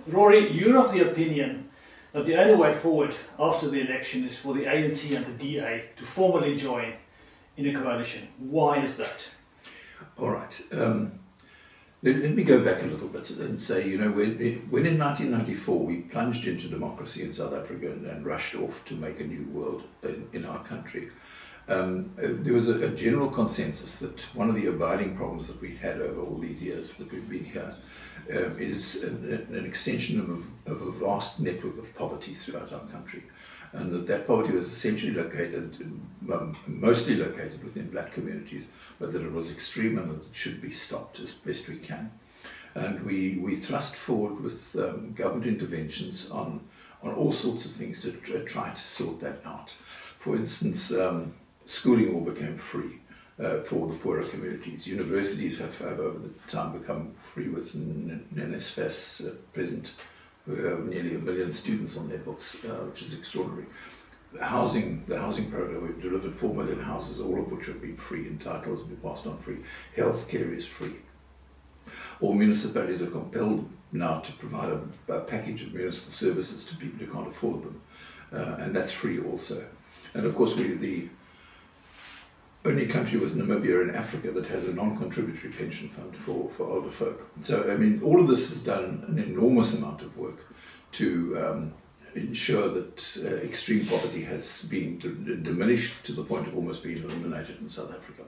Rory, you're of the opinion that the only way forward after the election is for the ANC and the DA to formally join in a coalition. Why is that? All right. Let me go back a little bit and say, when in 1994 we plunged into democracy in South Africa and rushed off to make a new world in our country, there was a general consensus that one of the abiding problems that we had over all these years that we've been here is an extension of a vast network of poverty throughout our country, and that poverty was essentially mostly located within black communities, but that it was extreme and that it should be stopped as best we can. And we thrust forward with government interventions on all sorts of things to try to sort that out. For instance, schooling all became free for the poorer communities. Universities have over the time become free, with NSFAS at present, who have nearly 1 million students on their books, which is extraordinary. The housing program, we've delivered 4 million houses, all of which have been free, and titles have been passed on free. Healthcare is free. All municipalities are compelled now to provide a package of municipal services to people who can't afford them, and that's free also. And of course, we're the only country with Namibia in Africa that has a non-contributory pension fund for older folk. So, all of this has done an enormous amount of work to ensure that extreme poverty has been diminished to the point of almost being eliminated in South Africa.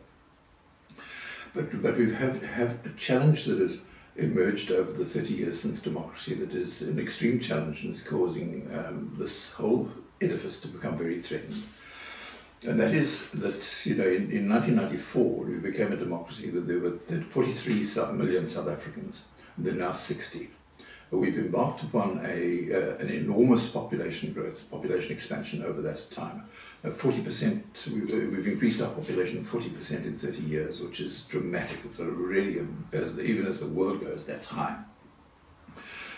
But we have a challenge that has emerged over the 30 years since democracy that is an extreme challenge and is causing this whole edifice to become very threatened. And that is that, in 1994, we became a democracy that there were 43 million South Africans, and there are now 60. We've embarked upon an enormous population growth, population expansion over that time. 40%, we've increased our population 40% in 30 years, which is dramatic. It's really, even as the world goes, that's high.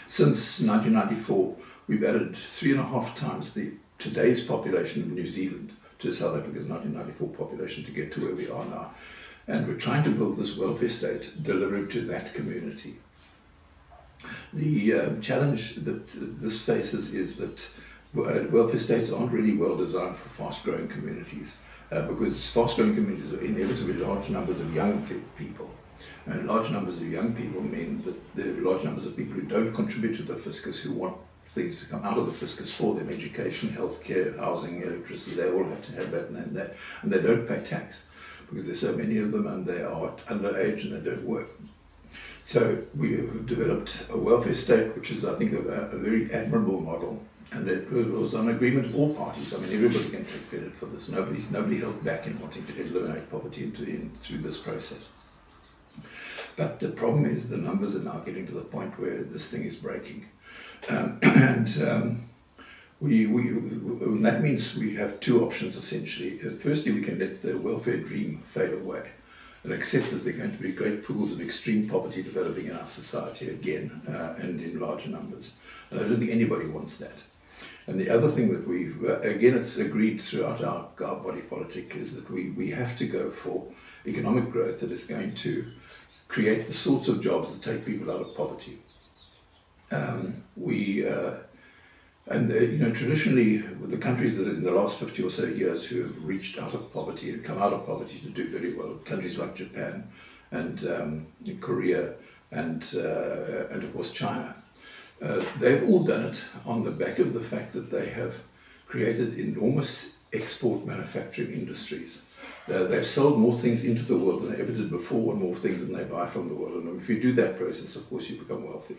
Since 1994, we've added 3.5 times today's population of New Zealand to South Africa's 1994 population to get to where we are now. And we're trying to build this welfare state delivered to that community. The challenge that this faces is that welfare states aren't really well designed for fast-growing communities, because fast-growing communities are inevitably large numbers of young people. And large numbers of young people mean that there are large numbers of people who don't contribute to the fiscus, who want things to come out of the fiscus for them: education, healthcare, housing, electricity. They all have to have that, and they don't pay tax because there's so many of them, and they are underage and they don't work. So we have developed a welfare state, which is, I think, a very admirable model, and it was on agreement of all parties. Everybody can take credit for this. Nobody held back in wanting to eliminate poverty through this process. But the problem is the numbers are now getting to the point where this thing is breaking. That means we have two options essentially. Firstly, we can let the welfare dream fade away and accept that there are going to be great pools of extreme poverty developing in our society again, and in larger numbers. And I don't think anybody wants that. And the other thing that it's agreed throughout our body politic, is that we have to go for economic growth that is going to create the sorts of jobs that take people out of poverty. Traditionally, the countries that in the last 50 or so years who have reached out of poverty and come out of poverty to do very well, countries like Japan and Korea and of course China, they've all done it on the back of the fact that they have created enormous export manufacturing industries. They've sold more things into the world than they ever did before, and more things than they buy from the world. And if you do that process, of course, you become wealthy.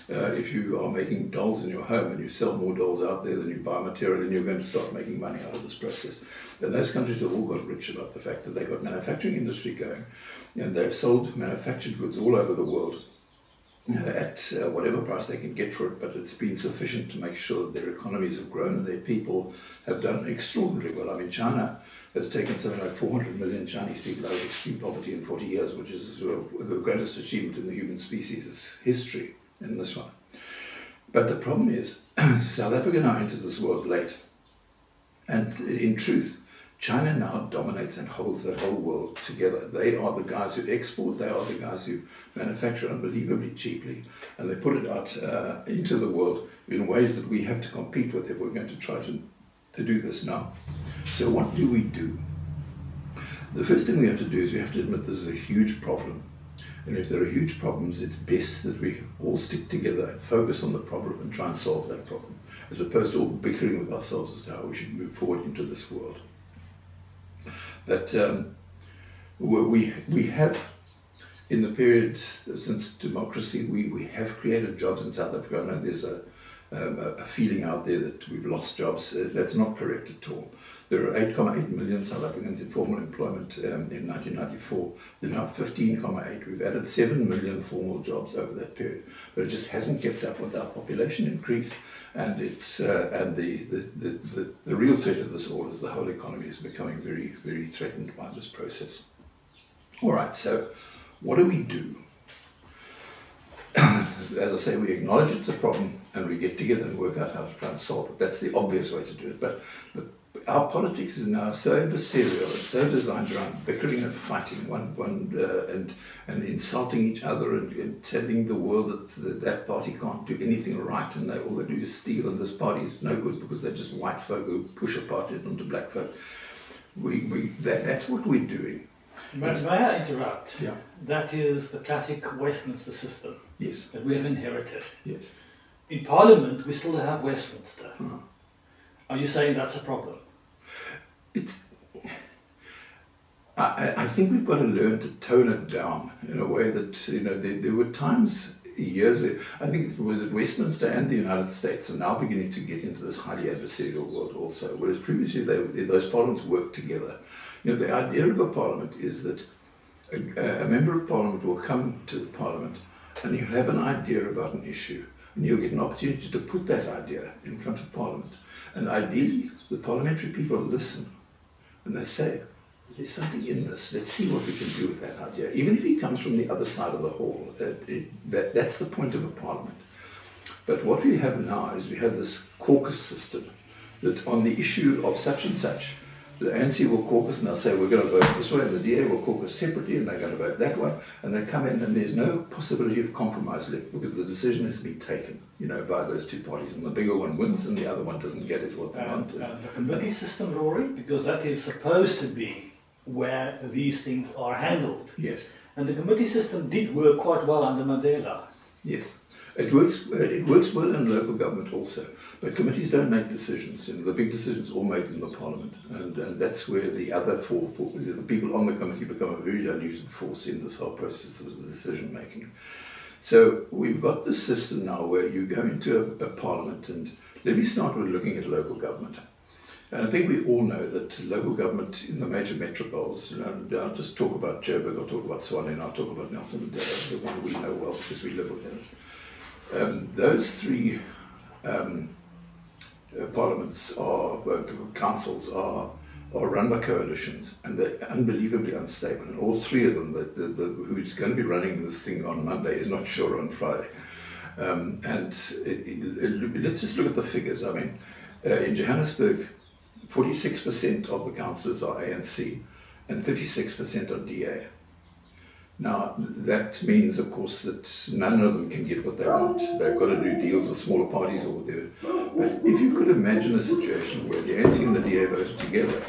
If you are making dolls in your home and you sell more dolls out there than you buy material, and you're going to start making money out of this process. And those countries have all got rich about the fact that they've got manufacturing industry going, and they've sold manufactured goods all over the world at whatever price they can get for it, but it's been sufficient to make sure that their economies have grown and their people have done extraordinarily well. China has taken something like 400 million Chinese people out of extreme poverty in 40 years, which is the greatest achievement in the human species' history in this one. But the problem is, South Africa now enters this world late. And in truth, China now dominates and holds that whole world together. They are the guys who export, they are the guys who manufacture unbelievably cheaply, and they put it out into the world in ways that we have to compete with if we're going to try to do this now. So what do we do? The first thing we have to do is we have to admit this is a huge problem. And if there are huge problems, it's best that we all stick together and focus on the problem and try and solve that problem, as opposed to all bickering with ourselves as to how we should move forward into this world. But we have, in the period since democracy, we have created jobs in South Africa. I know there's a feeling out there that we've lost jobs. That's not correct at all. There are 8.8 million South Africans in formal employment in 1994. There are now 15.8. We've added 7 million formal jobs over that period, but it just hasn't kept up with our population increase. And it's and the real threat of this all is the whole economy is becoming very, very threatened by this process. All right, so what do we do? As I say, we acknowledge it's a problem and we get together and work out how to try and solve it. That's the obvious way to do it. But our politics is now so adversarial and so designed around bickering and fighting and insulting each other and telling the world that party can't do anything right and all they do is steal, and this party is no good because they're just white folk who push apartheid onto black folk. That's what we're doing. May I interrupt? Yeah. That is the classic Westminster system. Yes. That we have inherited. Yes. In Parliament, we still have Westminster. Hmm. Are you saying that's a problem? I think we've got to learn to tone it down in a way that, there were times, years, I think it was at Westminster and the United States are now beginning to get into this highly adversarial world also, whereas previously those parliaments worked together. The idea of a parliament is that a member of parliament will come to the parliament and you'll have an idea about an issue and you'll get an opportunity to put that idea in front of parliament. And ideally, the parliamentary people listen and they say, there's something in this, let's see what we can do with that idea. Even if he comes from the other side of the hall, that's the point of a parliament. But what we have now is we have this caucus system that on the issue of such and such, the ANC will caucus and they'll say we're going to vote this way, and the DA will caucus separately and they're going to vote that way, and they come in and there's no possibility of compromise left because the decision has been taken, by those two parties, and the bigger one wins and the other one doesn't get it what they want. The committee system, Rory, because that is supposed to be where these things are handled. Yes. And the committee system did work quite well under Mandela. Yes. It works well in local government also, but committees don't make decisions. The big decisions are all made in the parliament, and that's where the other the people on the committee become a very diluted force in this whole process of decision making. So we've got this system now where you go into a parliament, and let me start with looking at local government. And I think we all know that local government in the major metropoles, I'll just talk about Joburg, I'll talk about Tshwane, and I'll talk about Nelson Mandela, the one we know well because we live within it. Those three parliaments councils are run by coalitions, and they're unbelievably unstable. And all three of them, who's going to be running this thing on Monday is not sure on Friday. Let's just look at the figures. I mean, in Johannesburg, 46% of the councillors are ANC and 36% are DA. Now, that means, of course, that none of them can get what they want. They've got to do deals with smaller parties or whatever. But if you could imagine a situation where the ANC and the DA voted together,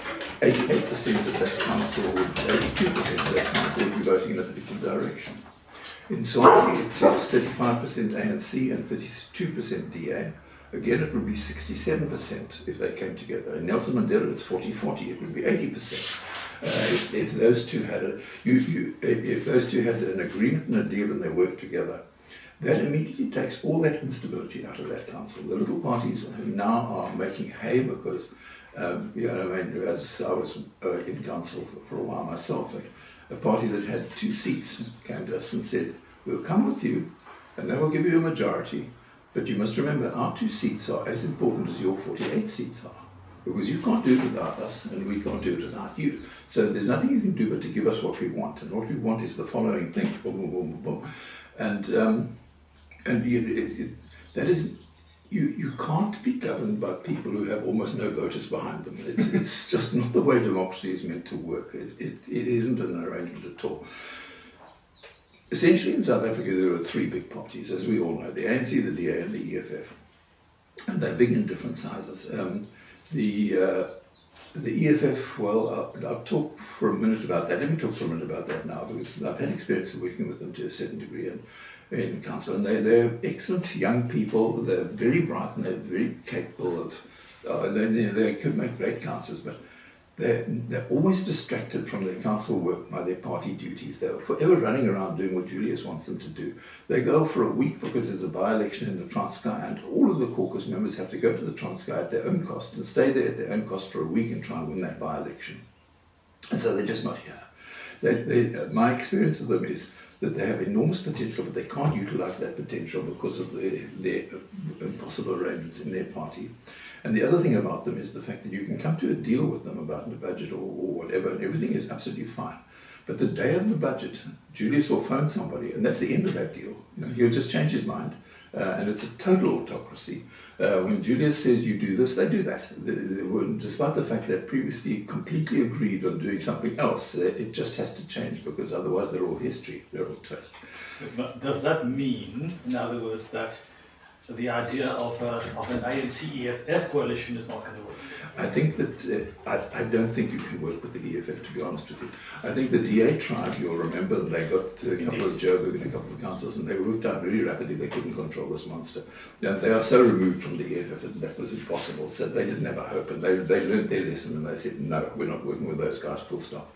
88% of that council, 82% of that council would be voting in a particular direction. In Tshwane, it is 35% ANC and 32% DA. Again, it would be 67% if they came together. In Nelson Mandela, it's 40-40. It would be 80%. If those two had an agreement and a deal and they worked together, that immediately takes all that instability out of that council. The little parties who now are making hay because, as I was in council for a while myself, a party that had 2 seats came to us and said, we'll come with you and they will give you a majority, but you must remember our 2 seats are as important as your 48 seats are. Because you can't do it without us, and we can't do it without you. So there's nothing you can do but to give us what we want, and what we want is the following thing: boom, boom, boom, boom. And that is, you can't be governed by people who have almost no voters behind them. It's just not the way democracy is meant to work. It isn't an arrangement at all. Essentially, in South Africa, there are three big parties, as we all know: the ANC, the DA, and the EFF. And they're big in different sizes. The EFF, well, I'll talk for a minute about that. Let me talk for a minute about that now, because I've had experience of working with them to a certain degree in council. And they're excellent young people. They're very bright and they're very capable of, they could make great councillors, but they're always distracted from their council work by their party duties. They're forever running around doing what Julius wants them to do. They go for a week because there's a by-election in the Transkei, and all of the caucus members have to go to the Transkei at their own cost and stay there at their own cost for a week and try and win that by-election. And so they're just not here. My experience of them is that they have enormous potential, but they can't utilize that potential because of their impossible arrangements in their party. And the other thing about them is the fact that you can come to a deal with them about the budget or whatever, and everything is absolutely fine. But the day of the budget, Julius will phone somebody, and that's the end of that deal. He'll just change his mind, and it's a total autocracy. When Julius says you do this, they do that. Despite the fact that previously completely agreed on doing something else, it just has to change, because otherwise they're all history, they're all toast. But does that mean, in other words, that the idea of an ANC-EFF coalition is not going to work? I think that, I don't think you can work with the EFF, to be honest with you. I think the DA tried, you'll remember, they got a couple of Joburg and a couple of councils, and they worked out really rapidly. They couldn't control this monster. Now, they are so removed from the EFF that that was impossible, so they didn't have a hope, and they learned their lesson, and they said, no, we're not working with those guys, full stop.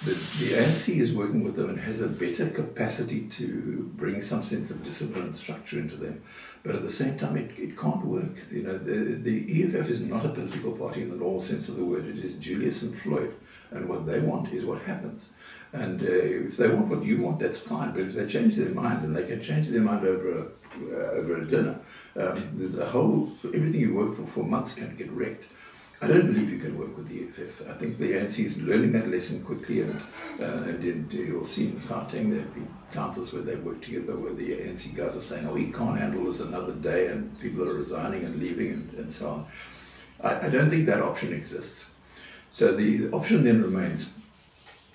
The ANC is working with them and has a better capacity to bring some sense of discipline and structure into them. But at the same time, it can't work. The EFF is not a political party in the normal sense of the word. It is Julius and Floyd. And what they want is what happens. And if they want what you want, that's fine. But if they change their mind, and they can change their mind over a dinner, everything you work for months can get wrecked. I don't believe you can work with the EFF. I think the ANC is learning that lesson quickly, and you'll see in Gauteng there have been councils where they work together, where the ANC guys are saying, oh, he can't handle this another day, and people are resigning and leaving and so on. I don't think that option exists. So the option then remains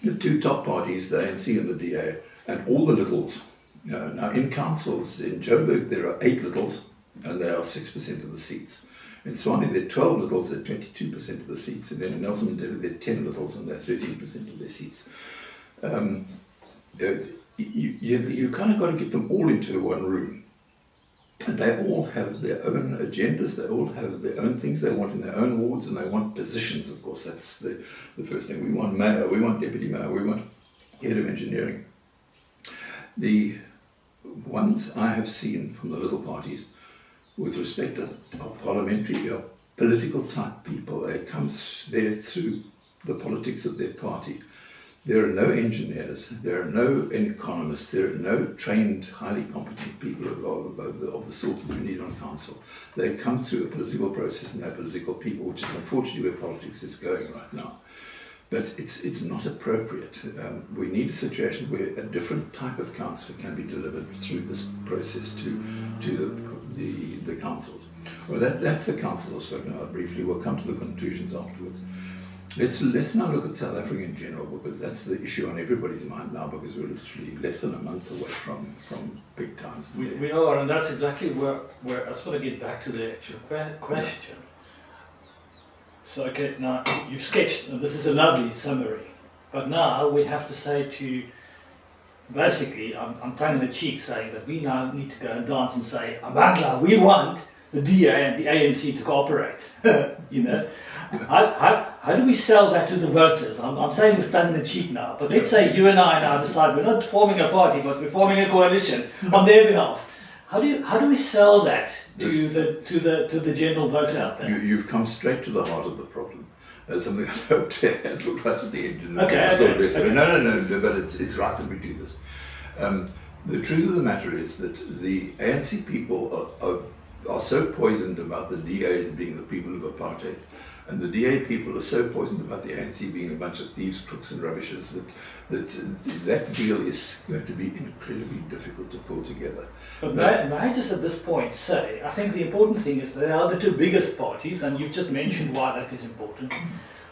the two top parties, the ANC and the DA, and all the littles. Now in councils, in Joburg there are 8 littles, and they are 6% of the seats. In Swansea, there are 12 littles at 22% of the seats, and then in Nelson Mandela, there are 10 littles, and that's 13% of their seats. You kind of got to get them all into one room. And they all have their own agendas, they all have their own things they want in their own wards, and they want positions, of course. That's the first thing. We want mayor, we want deputy mayor, we want head of engineering. The ones I have seen from the little parties, with respect to parliamentary or political type people, they come there through the politics of their party. There are no engineers, there are no economists, there are no trained, highly competent people of the sort that you need on council. They come through a political process and they're political people, which is unfortunately where politics is going right now. But it's not appropriate. We need a situation where a different type of council can be delivered through this process to the councils. Well, that's the councils I've spoken about briefly. We'll come to the conclusions afterwards. Let's now look at South Africa in general, because that's the issue on everybody's mind now, because we're literally less than a month away from big times. We are, and that's exactly where I just want to get back to the actual question. So, okay, now you've sketched, and this is a lovely summary, but now we have to say to, basically, I'm tongue in the cheek saying that we now need to go and dance and say, Amandla, we want the DA and the ANC to cooperate. How do we sell that to the voters? I'm saying this tongue in the cheek now, but let's say you and I now decide we're not forming a party, but we're forming a coalition on their behalf. How do we sell that to the general voter out there? You've come straight to the heart of the problem. Something I hoped to handle right at the end. Okay. No, but it's right that we do this. The truth of the matter is that the ANC people are are so poisoned about the DAs being the people of apartheid, and the DA people are so poisoned about the ANC being a bunch of thieves, crooks and rubbishers that deal is going to be incredibly difficult to pull together. But may I just at this point say, I think the important thing is they are the two biggest parties, and you've just mentioned why that is important.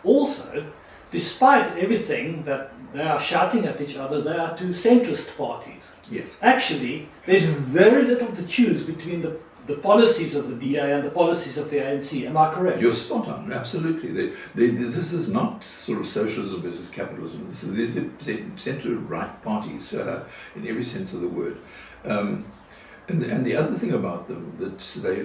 Also, despite everything that they are shouting at each other, they are two centrist parties. Yes. Actually, there's very little to choose between the policies of the DA and the policies of the ANC. Am I correct? You're spot on, absolutely. This is not sort of socialism versus capitalism. These are centre-right parties in every sense of the word. And the other thing about them that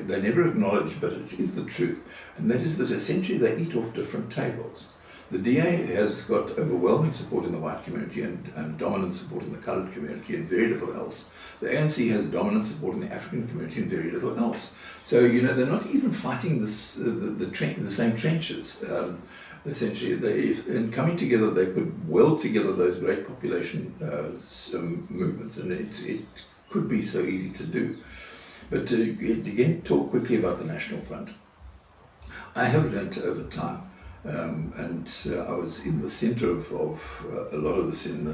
they never acknowledge, but it is the truth, and that is that essentially they eat off different tables. The DA has got overwhelming support in the white community and dominant support in the coloured community and very little else. The ANC has dominant support in the African community and very little else. So, they're not even fighting the same trenches. Essentially, in coming together, they could weld together those great population movements, and it could be so easy to do. But to again talk quickly about the National Front, I have learnt over time, and I was in the centre of a lot of this in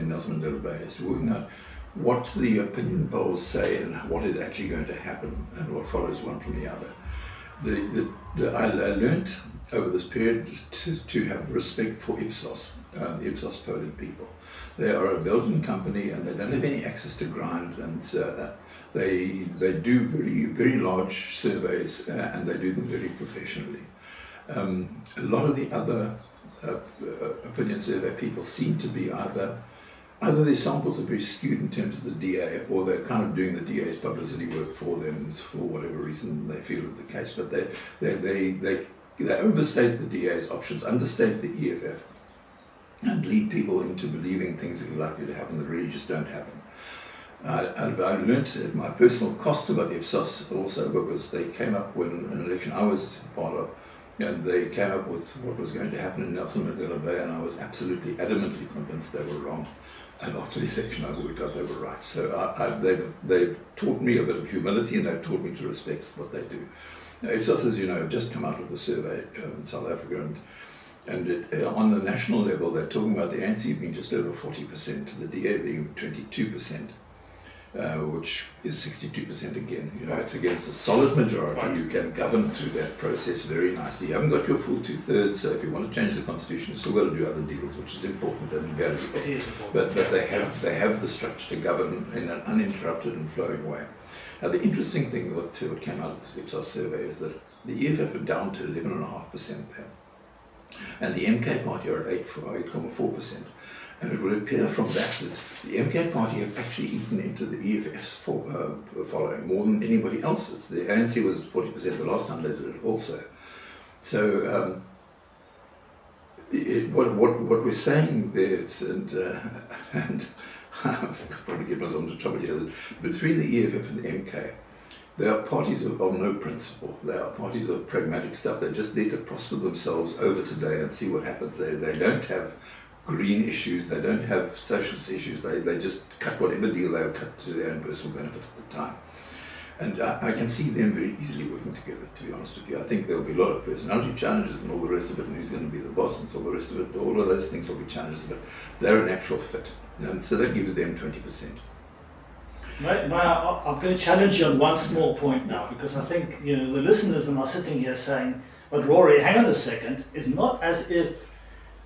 Nelson Mandela Bay, as to working out what the opinion polls say and what is actually going to happen and what follows one from the other. I learnt over this period to have respect for Ipsos, the Ipsos polling people. They are a Belgian company and they don't have any access to ground, and they do very, very large surveys and they do them very professionally. A lot of the other opinion survey people seem to be either their samples are very skewed in terms of the DA, or they're kind of doing the DA's publicity work for them for whatever reason they feel is the case. But they overstate the DA's options, understate the EFF, and lead people into believing things that are likely to happen that really just don't happen. I learnt at my personal cost about Ipsos also, because they came up when an election I was part of, and they came up with what was going to happen in Nelson Mandela Bay, and I was absolutely adamantly convinced they were wrong. And after the election, I worked out they were right. So they've taught me a bit of humility, and they've taught me to respect what they do. Now, Ipsos, as you know, have just come out with a survey in South Africa, and on the national level, they're talking about the ANC being just over 40%, the DA being 22%. Which is 62% again. It's against a solid majority. You can govern through that process very nicely. You haven't got your full 2/3, so if you want to change the constitution, you've still got to do other deals, which is important and valuable. It is important. But they have the structure to govern in an uninterrupted and flowing way. Now, the interesting thing what came out of this Ipsos survey is that the EFF are down to 11.5% there, and the MK party are at 8.4%. And it would appear from that the MK party have actually eaten into the EFF's following more than anybody else's. The ANC was at 40% the last time they did it also. So what we're saying there is, and I'll probably get myself into trouble here, that between the EFF and the MK, they are parties of no principle. They are parties of pragmatic stuff. They're just there to prosper themselves over today and see what happens. They don't have green issues, they don't have socialist issues, they just cut whatever deal they'll cut to their own personal benefit at the time. And I can see them very easily working together, to be honest with you. I think there'll be a lot of personality challenges and all the rest of it, and who's going to be the boss and all the rest of it, all of those things will be challenges, but they're a natural fit. And so that gives them 20%. I'm going to challenge you on one small point now, because I think the listeners are sitting here saying, but Rory, hang on a second, it's not as if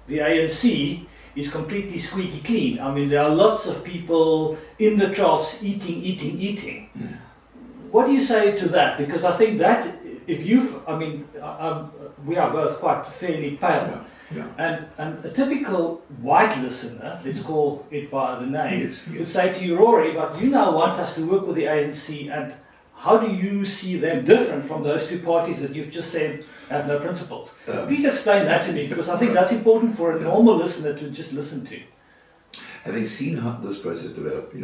the ANC is completely squeaky clean. I mean, there are lots of people in the troughs eating. Yeah. What do you say to that? Because I think that we are both quite fairly pale. Yeah. And a typical white listener, let's call it by the name, yes. would say to you, Rory, but you now want us to work with the ANC, and how do you see them different from those two parties that you've just said have no principles? Please explain that to me, because I think that's important for a normal listener to just listen to. Having seen how this process developed,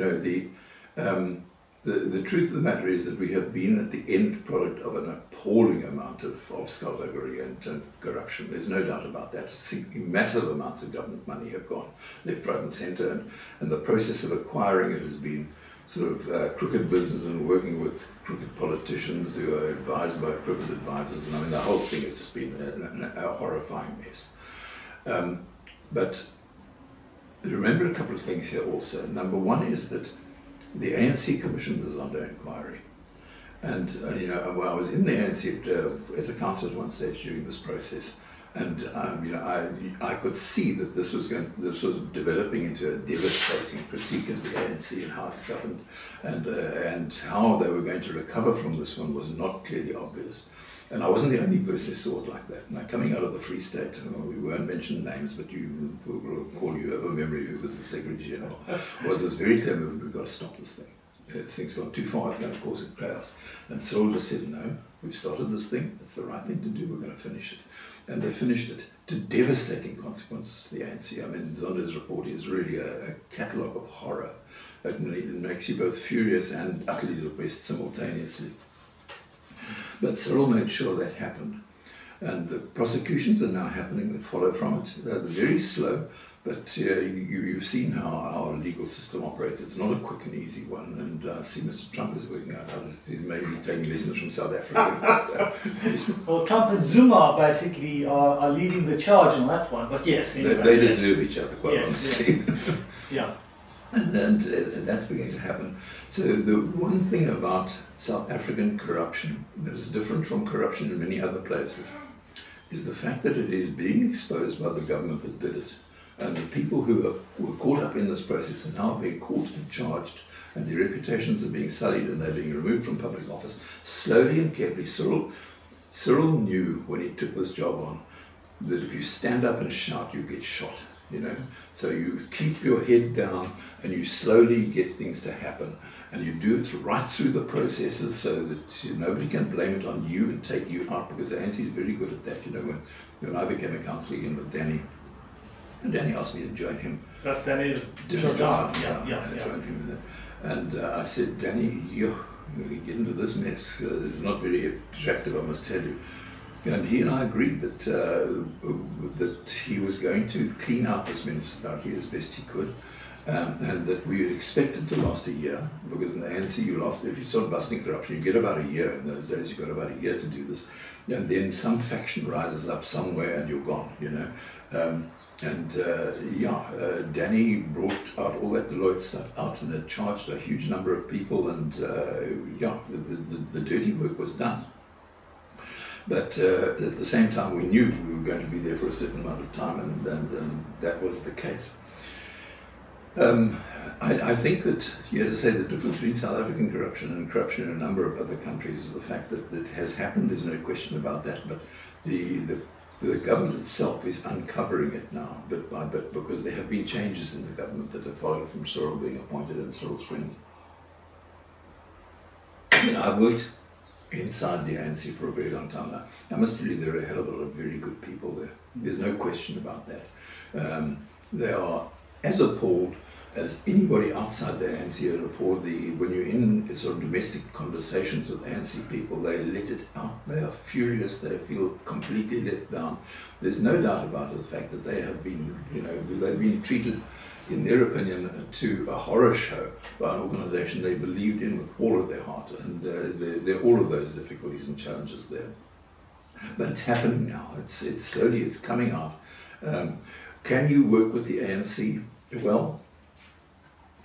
the truth of the matter is that we have been at the end product of an appalling amount of skullduggery and corruption. There's no doubt about that. Massive amounts of government money have gone left, right and centre, and the process of acquiring it has been sort of crooked business and working with crooked politicians politicians who are advised by crooked advisors, and I mean the whole thing has just been a horrifying mess. But remember a couple of things here also. Number one is that the ANC commissioned this under inquiry. And, I was in the ANC as a councillor at one stage during this process. And, I could see that this was developing into a devastating critique of the ANC and how it's governed. And how they were going to recover from this one was not clearly obvious. And I wasn't the only person who saw it like that. Now, coming out of the Free State, we won't mention names, but you will call you have a memory who was the Secretary General, was this very clear movement, we've got to stop this thing. This thing's gone too far, it's going to cause it chaos. And Cyril just said, no, we've started this thing, it's the right thing to do, we're going to finish it. And they finished it to devastating consequences to the ANC. I mean, Zonder's report is really a catalogue of horror. It makes you both furious and utterly depressed simultaneously. But Cyril made sure that happened. And the prosecutions are now happening that follow from it. They're very slow, but you've seen how our legal system operates. It's not a quick and easy one. And I see Mr. Trump is working out how to, he's maybe taking lessons from South Africa. Well, Trump and Zuma basically are leading the charge on that one. But yes, anyway, they deserve each other, quite honestly. Yes. Yeah. And that's beginning to happen. So the one thing about South African corruption that is different from corruption in many other places is the fact that it is being exposed by the government that did it. And the people who were caught up in this process are now being caught and charged, and their reputations are being sullied and they're being removed from public office slowly and carefully. Cyril knew when he took this job on that if you stand up and shout, you get shot. So you keep your head down and you slowly get things to happen, and you do it right through the processes so that nobody can blame it on you and take you out, because the ANC is very good at that. When I became a councillor again with Danny, and Danny asked me to join him. That's Danny. I joined him, and I said, Danny, you're going to get into this mess. It's not very attractive, I must tell you. And he and I agreed that he was going to clean out this municipality as best he could, and that we would expect it to last a year, because in the ANC if you start busting corruption, you get about a year. In those days you got about a year to do this, and then some faction rises up somewhere and you're gone, Danny brought out all that Deloitte stuff out and had charged a huge number of people, and the dirty work was done. But at the same time, we knew we were going to be there for a certain amount of time, and that was the case. I think that, as I say, the difference between South African corruption and corruption in a number of other countries is the fact that it has happened. There's no question about that. But the government itself is uncovering it now, bit by bit, because there have been changes in the government that have followed from Cyril being appointed and Cyril's friends. I've worked inside the ANC for a very long time now. I must tell you, there are a hell of a lot of very good people there. There's no question about that. They are as appalled as anybody outside the ANC are appalled. When you're in sort of domestic conversations with ANC people, they let it out. They are furious. They feel completely let down. There's no doubt about the fact that they have been, they've been treated, in their opinion, to a horror show by an organisation they believed in with all of their heart, and there are all of those difficulties and challenges there. But it's happening now. It's slowly, it's coming out. Can you work with the ANC? Well,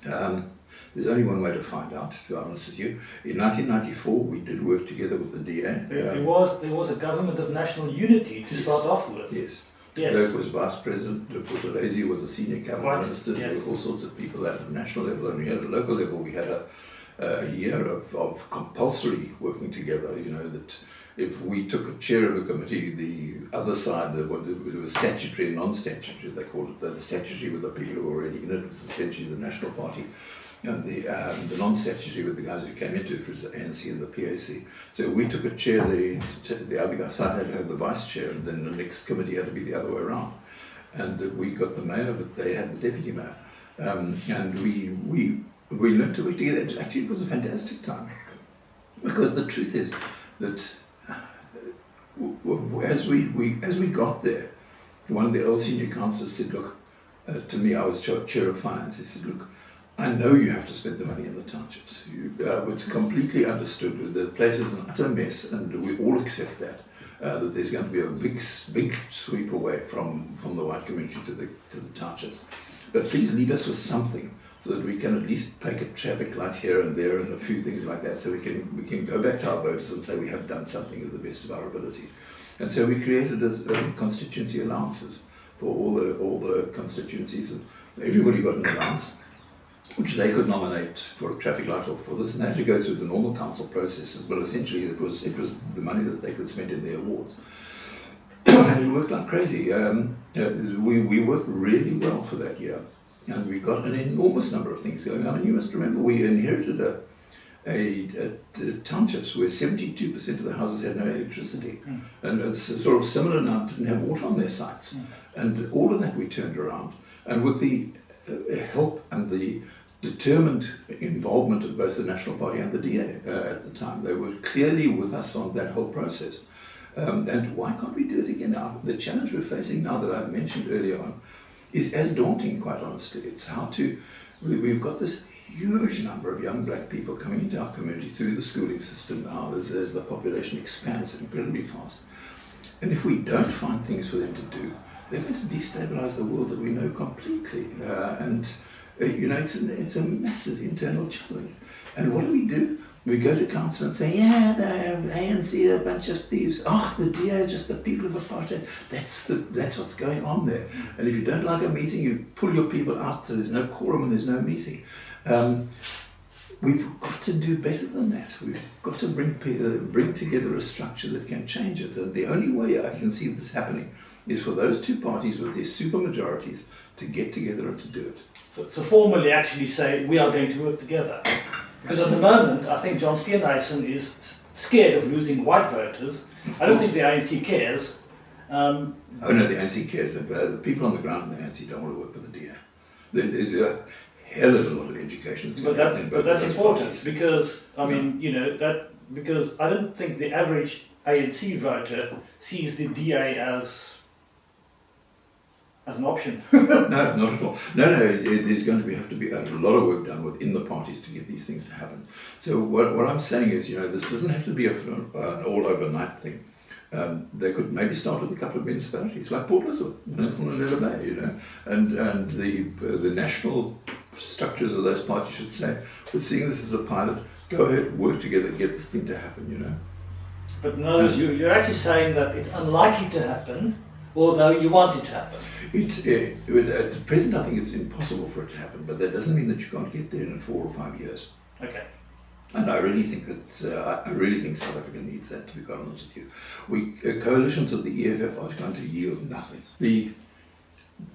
there's only one way to find out, to be honest with you. In 1994, we did work together with the DA. There was a government of national unity to start off with. Yes. Yes. Dirk was vice president, Buthelezi was a senior cabinet minister, yes. There were all sorts of people at the national level, and we had at a local level, we had a year of compulsory working together, that if we took a chair of a committee, the other side, it was statutory and non-statutory, they called it. The statutory with the people who were already in it, was essentially the National Party. And the non-statutory with the guys who came into it was the ANC and the PAC. So we took a chair, the other side had to have the vice chair, and then the next committee had to be the other way around. And we got the mayor, but they had the deputy mayor. And we learned to work together. Actually, it was a fantastic time. Because the truth is that as we got there, one of the old senior councillors said, look, to me, I was chair of finance, he said, look, I know you have to spend the money in the townships. It's completely understood. The place is an utter mess, and we all accept that. That there's going to be a big sweep away from the white community to the townships. But please leave us with something, so that we can at least make a traffic light here and there and a few things like that, so we can go back to our voters and say we have done something to the best of our ability. And so we created a constituency allowances for all the constituencies, and everybody got an allowance, which they could nominate for a traffic light or for this, and they had to go through the normal council processes, but essentially it was the money that they could spend in their wards. And it worked like crazy. We worked really well for that year, and we got an enormous number of things going on. And you must remember, we inherited townships where 72% of the houses had no electricity, and it's sort of similar now, didn't have water on their sites, and all of that we turned around, and with the help and the determined involvement of both the National Party and the DA at the time. They were clearly with us on that whole process. And why can't we do it again now? The challenge we're facing now that I mentioned earlier on is as daunting, quite honestly. It's how to, we've got this huge number of young black people coming into our community through the schooling system now as the population expands incredibly fast. And if we don't find things for them to do, they're going to destabilize the world that we know completely. It's a massive internal challenge. And what do? We go to council and say, yeah, the ANC are a bunch of thieves. Oh, the DA are just the people of apartheid. That's what's going on there. And if you don't like a meeting, you pull your people out, so there's no quorum and there's no meeting. We've got to do better than that. We've got to bring together a structure that can change it. And the only way I can see this happening is for those two parties with their super majorities to get together and to do it. So formally actually say, we are going to work together. Because at the moment, I think John Steenhuisen is scared of losing white voters. I don't think the ANC cares. Oh no, the ANC cares. The people on the ground in the ANC don't want to work with the DA. There's a hell of a lot of education that's going on in both. But that's important parties. Because, because I don't think the average ANC voter sees the DA as an option. No, not at all. No, there's going to have to be a lot of work done within the parties to get these things to happen. So what I'm saying is, this doesn't have to be an all overnight thing. They could maybe start with a couple of municipalities, like Port Elizabeth, on River Bay, and the national structures of those parties should say, we're seeing this as a pilot, go ahead, work together, get this thing to happen, But no, you're actually saying that it's unlikely to happen, although you want it to happen. At present, I think it's impossible for it to happen, but that doesn't mean that you can't get there in 4 or 5 years. Okay. And I really think that South Africa needs that, to be quite honest with you. Coalitions of the EFF are going to yield nothing.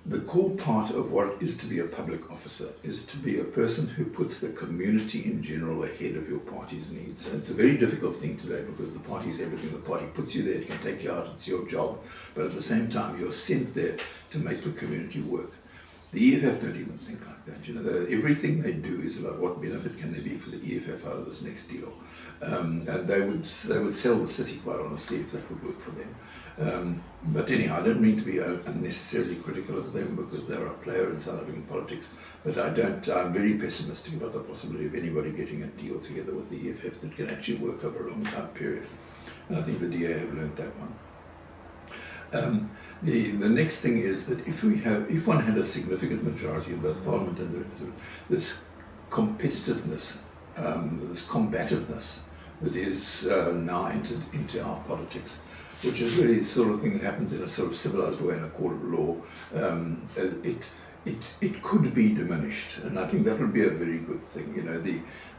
The core part of what is to be a public officer is to be a person who puts the community in general ahead of your party's needs. And it's a very difficult thing today because the party is everything. The party puts you there, it can take you out, it's your job. But at the same time, you're sent there to make the community work. The EFF don't even think like that. Everything they do is about what benefit can there be for the EFF out of this next deal. And they would sell the city, quite honestly, if that would work for them. But anyhow, I don't mean to be unnecessarily critical of them because they're a player in South African politics. But I'm very pessimistic about the possibility of anybody getting a deal together with the EFF that can actually work over a long time period. And I think the DA have learned that one. The next thing is that if one had a significant majority in both Parliament and this competitiveness, this combativeness that is now entered into our politics, which is really the sort of thing that happens in a sort of civilized way in a court of law, it could be diminished, and I think that would be a very good thing.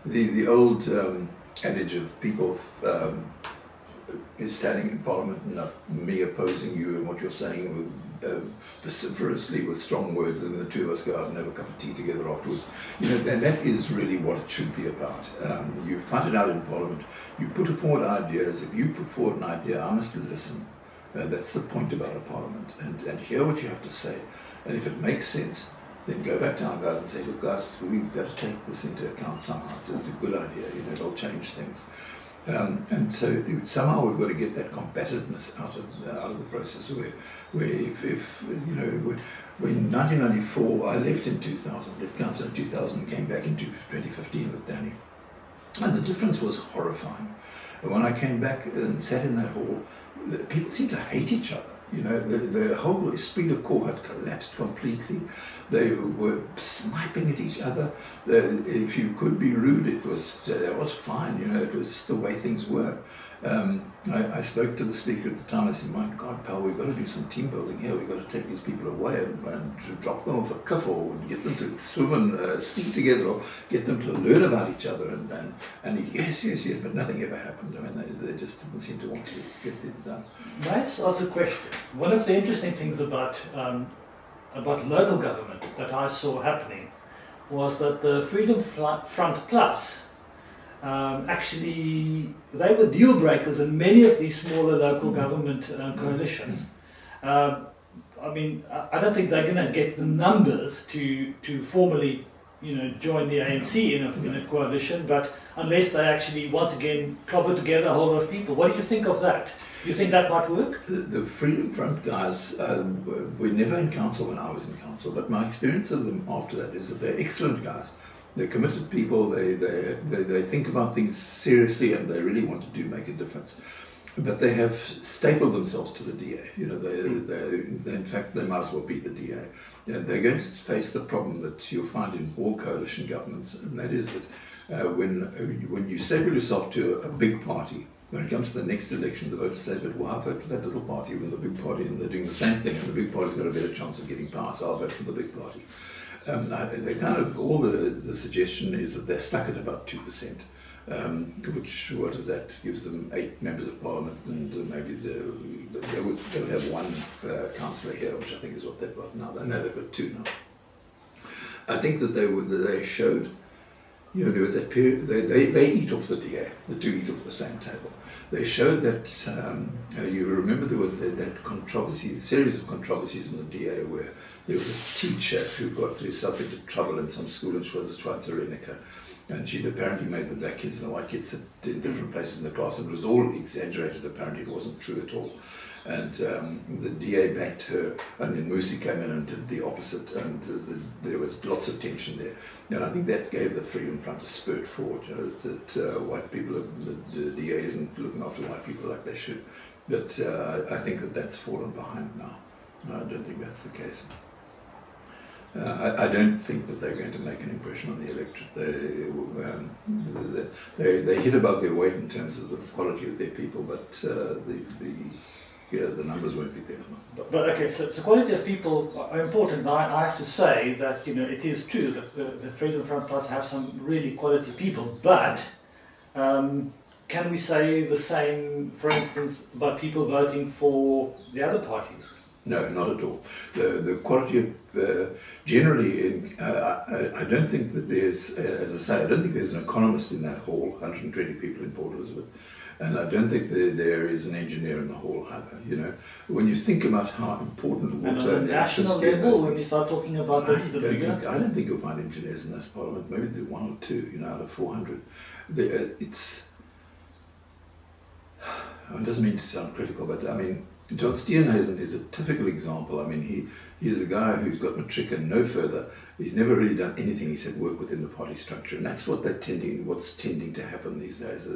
The old adage of people is standing in Parliament and me opposing you and what you're saying vociferously with strong words, and the two of us go out and have a cup of tea together afterwards. That is really what it should be about. You fight it out in Parliament, you put forward ideas. If you put forward an idea, I must listen. That's the point about a Parliament, and hear what you have to say. And if it makes sense, then go back to our guys and say, look guys, we've got to take this into account somehow. It's a good idea, it'll change things. And so somehow we've got to get that combativeness out of the process. Where if you know, when 1994, I left in 2000, left council in 2000, and came back in 2015 with Danny, and the difference was horrifying. And when I came back and sat in that hall, people seemed to hate each other. You know, the whole esprit de corps had collapsed completely. They were sniping at each other. If you could be rude, it was fine. You know, it was the way things were. I spoke to the speaker at the time. I said, "My God, pal, we've got to do some team building here. We've got to take these people away and drop them off a cliff, or get them to swim and sing together, or get them to learn about each other." And yes, but nothing ever happened. I mean, they just didn't seem to want to get it done. May I just ask a question? One of the interesting things about local government that I saw happening was that the Freedom Front Plus actually, they were deal breakers in many of these smaller local government coalitions. I mean, I don't think they're going to get the numbers to formally, you know, join the ANC in a coalition, but unless they actually once again clobber together a whole lot of people. What do you think of that? Do you think that might work? The Freedom Front guys were never in council when I was in council, but my experience of them after that is that they're excellent guys. They're committed people. They think about things seriously, and they really want to make a difference. But they have stapled themselves to the DA. You know, they in fact they might as well be the DA. They're going to face the problem that you'll find in all coalition governments, and that is that when you staple yourself to a big party, when it comes to the next election, the voters say, "But well, I'll vote for that little party when the big party," and they're doing the same thing, and the big party's got a better chance of getting power, so I'll vote for the big party. They kind of, all the suggestion is that they're stuck at about 2%, which, what is that, gives them 8 members of parliament, and maybe they would have one councillor here, which I think is what they've got now. No, they've got 2 now. I think that they showed, you know, there was that period, they eat off the DA, the 2 eat off the same table. They showed that, you remember there was that controversy, series of controversies in the DA where there was a teacher who got herself into trouble in some school, and she was a Schweizeriniker, and she'd apparently made the black kids and the white kids sit in different places in the class, and it was all exaggerated. Apparently it wasn't true at all. And the DA backed her, and then Musi came in and did the opposite, and there was lots of tension there. And I think that gave the Freedom Front a spurt forward, you know, that white people, the DA isn't looking after white people like they should. But I think that that's fallen behind now. No, I don't think that's the case. I don't think that they're going to make an impression on the electorate. They hit above their weight in terms of the quality of their people, but the numbers won't be there for them. But okay, so quality of people are important. I have to say that, you know, it is true that the Freedom Front Plus have some really quality people, but can we say the same, for instance, about people voting for the other parties? No, not at all. The quality of, generally, I don't think that there's, as I say, I don't think there's an economist in that hall, 120 people in Port Elizabeth, and I don't think there is an engineer in the hall either. You know, when you think about how important water and on a national level, when you start talking about I don't think you'll find engineers in this parliament. Maybe there's 1 or 2, you know, out of 400. It doesn't mean to sound critical, but I mean, John Steenhuisen is a typical example. I mean, he is a guy who's got matric and no further. He's never really done anything except work within the party structure, and that's what's tending to happen these days.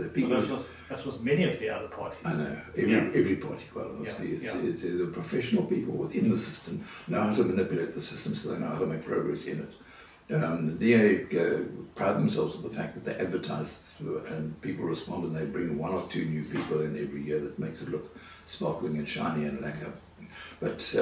That's what many of the other parties. I know, every party, quite honestly. It's the professional people within the system know how to manipulate the system, so they know how to make progress in it. The DA pride themselves on the fact that they advertise and people respond, and they bring 1 or 2 new people in every year that makes it look sparkling and shiny and lacquer. But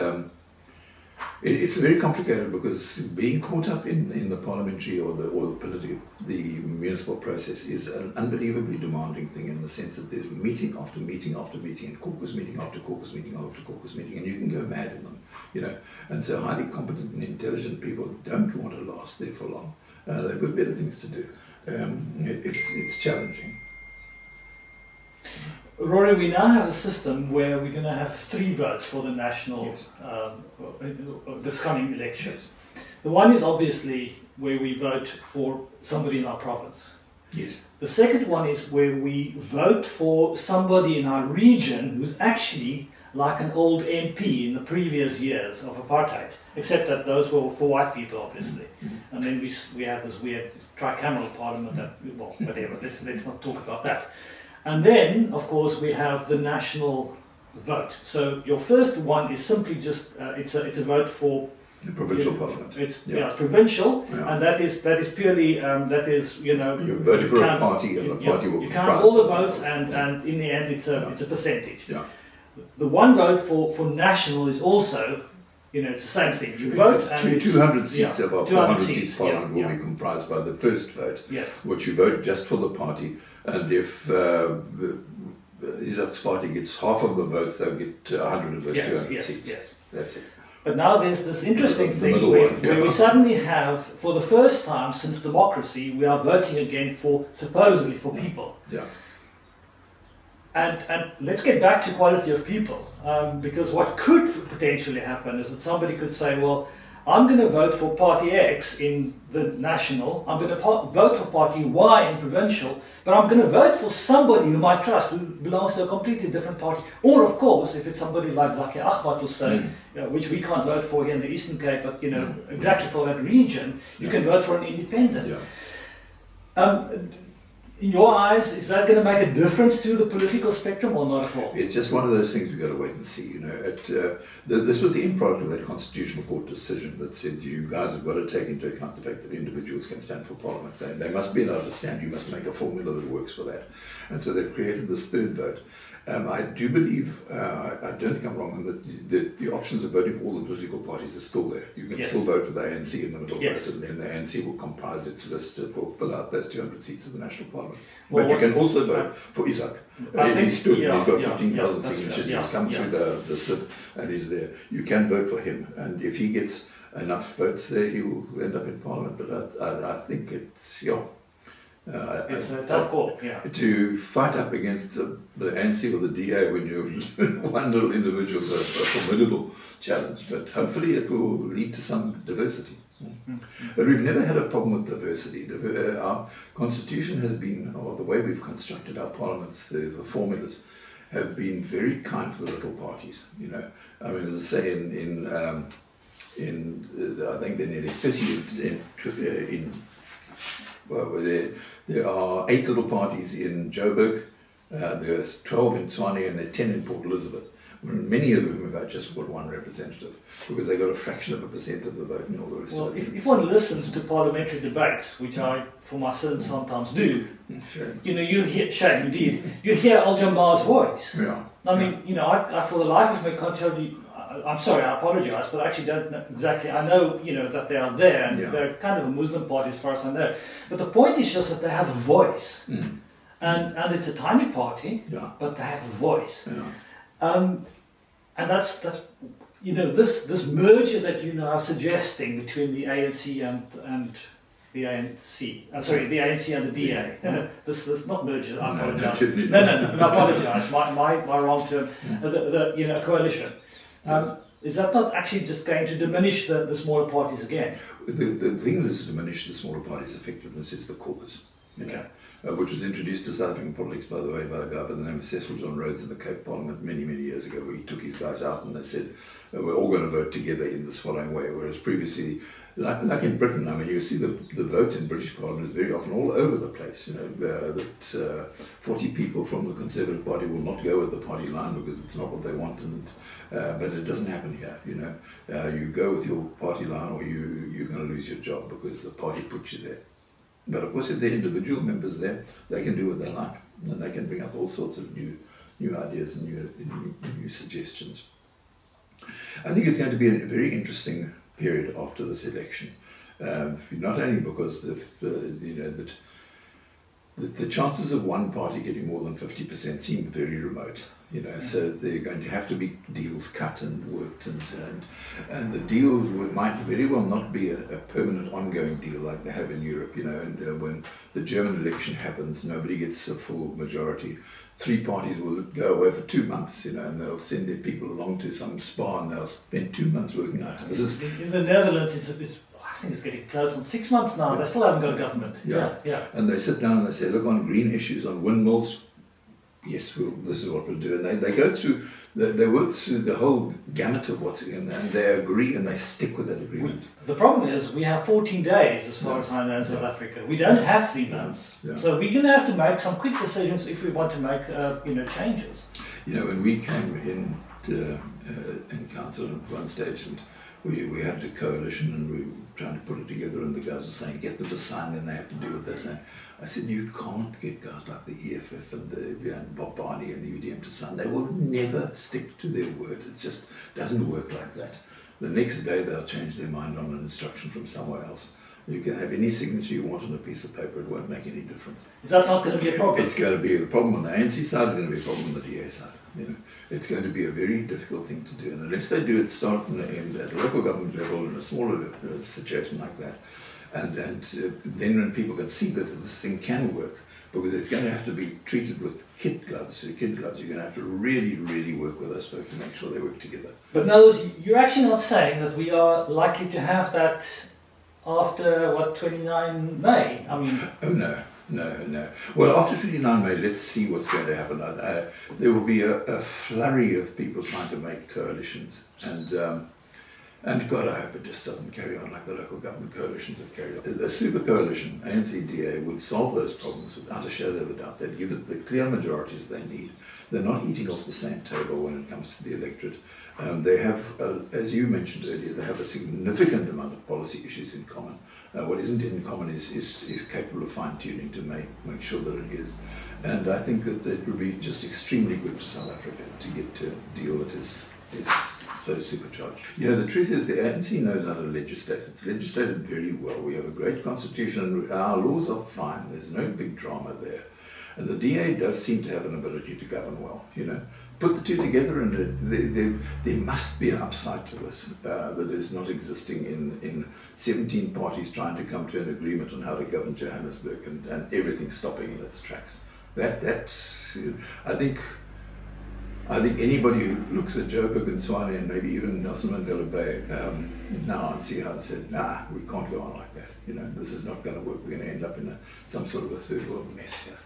it's very complicated, because being caught up in the parliamentary or the municipal process is an unbelievably demanding thing, in the sense that there's meeting after meeting after meeting, and caucus meeting after caucus meeting after caucus meeting, and you can go mad in them, you know. And so highly competent and intelligent people don't want to last there for long. They've got better things to do. It's challenging. Rory, we now have a system where we're going to have 3 votes for the national, this coming elections. The one is obviously where we vote for somebody in our province. Yes. The second one is where we vote for somebody in our region who's actually like an old MP in the previous years of apartheid, except that those were for white people, obviously. And then we have this weird tricameral parliament that, well, whatever, let's not talk about that. And then, of course, we have the national vote. So your first one is simply just, it's a vote for the provincial parliament. It's provincial, and that is purely you're voting for a party, and the party will you count all the votes, and in the end it's a percentage. Yeah. The one vote for national is also, it's the same thing. You vote, and 200 seats of our 400 seats parliament will yeah. be comprised by the first vote, Yes. which you vote just for the party, and if Izak's party gets half of the votes, they'll get 100 of those 200 seats. Yes. That's it. But now there's this interesting The thing middle where, one, yeah. where we suddenly have, for the first time since democracy, we are voting again supposedly for people. Yeah. And let's get back to quality of people, because what could potentially happen is that somebody could say, well, I'm going to vote for Party X in the national, I'm going to vote for Party Y in provincial, but I'm going to vote for somebody whom I trust, who belongs to a completely different party. Or, of course, if it's somebody like Zaki Ahmad will say, which we can't vote for here in the Eastern Cape, but exactly for that region, you can vote for an independent. Yeah. In your eyes, is that going to make a difference to the political spectrum or not at all? It's just one of those things we've got to wait and see. This was the end product of that Constitutional Court decision that said you guys have got to take into account the fact that individuals can stand for Parliament. They must be allowed to stand. You must make a formula that works for that. And so they've created this third vote. I do believe, I don't think I'm wrong, that the options of voting for all the political parties are still there. You can still vote for the ANC in the middle vote, and then the ANC will comprise its list, it will fill out those 200 seats of the National Parliament. But you can also vote for Izak. He's got 15,000 signatures, he's come through the SIP and he's there. You can vote for him, and if he gets enough votes there, he will end up in Parliament. But I think it's, it's a tough call, to fight up against the ANC or the DA when you're one little individual is a formidable challenge, but hopefully it will lead to some diversity. But we've never had a problem with diversity. Our constitution has been, or the way we've constructed our parliaments, the formulas have been very kind to the little parties. I mean, as I say, in I think there are nearly 30 there are 8 little parties in Joburg, there's 12 in Tshwane, and there are 10 in Port Elizabeth. Many of whom have just got one representative because they got a fraction of a percent of the vote and all the rest of it. If one listens to parliamentary debates, which I, for myself, sometimes do, you hear, shame indeed, you hear Al Jamar's voice. Yeah. I mean, I for the life of me can't tell you. I'm sorry, I apologise, but I actually don't know exactly. I know, that they are there, and they're kind of a Muslim party as far as I know. But the point is just that they have a voice, and it's a tiny party, but they have a voice. And that's this merger that you are suggesting between the ANC and the ANC. The ANC and the DA. This not merger. I apologise. No, I apologise. My wrong term. The coalition. Is that not actually just going to diminish the smaller parties again? The thing that's diminished the smaller parties' effectiveness is the caucus. Which was introduced to South African politics, by the way, by a guy by the name of Cecil John Rhodes in the Cape Parliament many, many years ago, where he took his guys out and they said, we're all going to vote together in this following way. Whereas previously, like in Britain, I mean, you see the vote in British Parliament is very often all over the place. That 40 people from the Conservative Party will not go with the party line because it's not what they want, but it doesn't happen here. You go with your party line or you're going to lose your job because the party puts you there. But of course, if they're individual members there, they can do what they like, and they can bring up all sorts of new ideas and new suggestions. I think it's going to be a very interesting period after this election, not only because the chances of one party getting more than 50% seem very remote. So there are going to have to be deals cut and worked, and the deal might very well not be a permanent ongoing deal like they have in Europe. And when the German election happens, nobody gets a full majority. 3 parties will go away for 2 months, and they'll send their people along to some spa and they'll spend 2 months working out. In the Netherlands, it's think it's getting close on 6 months now. Yeah. They still haven't got a government. Yeah. And they sit down and they say, look, on green issues, on windmills, yes, this is what we'll do. And they go through, they work through the whole gamut of what's in there, and they agree and they stick with that agreement. The problem is we have 14 days, as far as I know, in South Africa. We don't have 3 months. Yeah. So we're going to have to make some quick decisions if we want to make, changes. When we came in council at one stage, and we had a coalition and we were trying to put it together, and the guys were saying, get them to sign, then they have to do what they're saying. I said, you can't get guys like the EFF and Bob Barney and the UDM to sign. They will never stick to their word. It just doesn't work like that. The next day they'll change their mind on an instruction from somewhere else. You can have any signature you want on a piece of paper, it won't make any difference. Is that not going to be a problem? It's going to be the problem on the ANC side, it's going to be a problem on the DA side. It's going to be a very difficult thing to do, and unless they do it start at a local government level in a smaller situation like that, and then when people can see that this thing can work, because it's going to have to be treated with kid gloves. So kid gloves, you're going to have to really, really work with those folks to make sure they work together. But in other words, you're actually not saying that we are likely to have that after, 29 May? I mean... Oh, no. Well, after 29 May, let's see what's going to happen. There will be a flurry of people trying to make coalitions, and God, I hope it just doesn't carry on like the local government coalitions have carried on. A super coalition, ANC-DA, would solve those problems without a shadow of a doubt. They'd give it the clear majorities they need. They're not eating off the same table when it comes to the electorate. They have, as you mentioned earlier, they have a significant amount of policy issues in common. What isn't in common is capable of fine-tuning to make sure that it is. And I think that it would be just extremely good for South Africa to get to a deal that is so supercharged. The truth is the ANC knows how to legislate. It's legislated very well. We have a great constitution. Our laws are fine. There's no big drama there. And the DA does seem to have an ability to govern well. Put the two together, and there must be an upside to this that is not existing in 17 parties trying to come to an agreement on how to govern Johannesburg, and everything stopping in its tracks. That's I think anybody who looks at Joe Bugenswani and maybe even Nelson Mandela Bay now and see how they said, we can't go on like that. This is not going to work. We're going to end up in some sort of a third world mess here.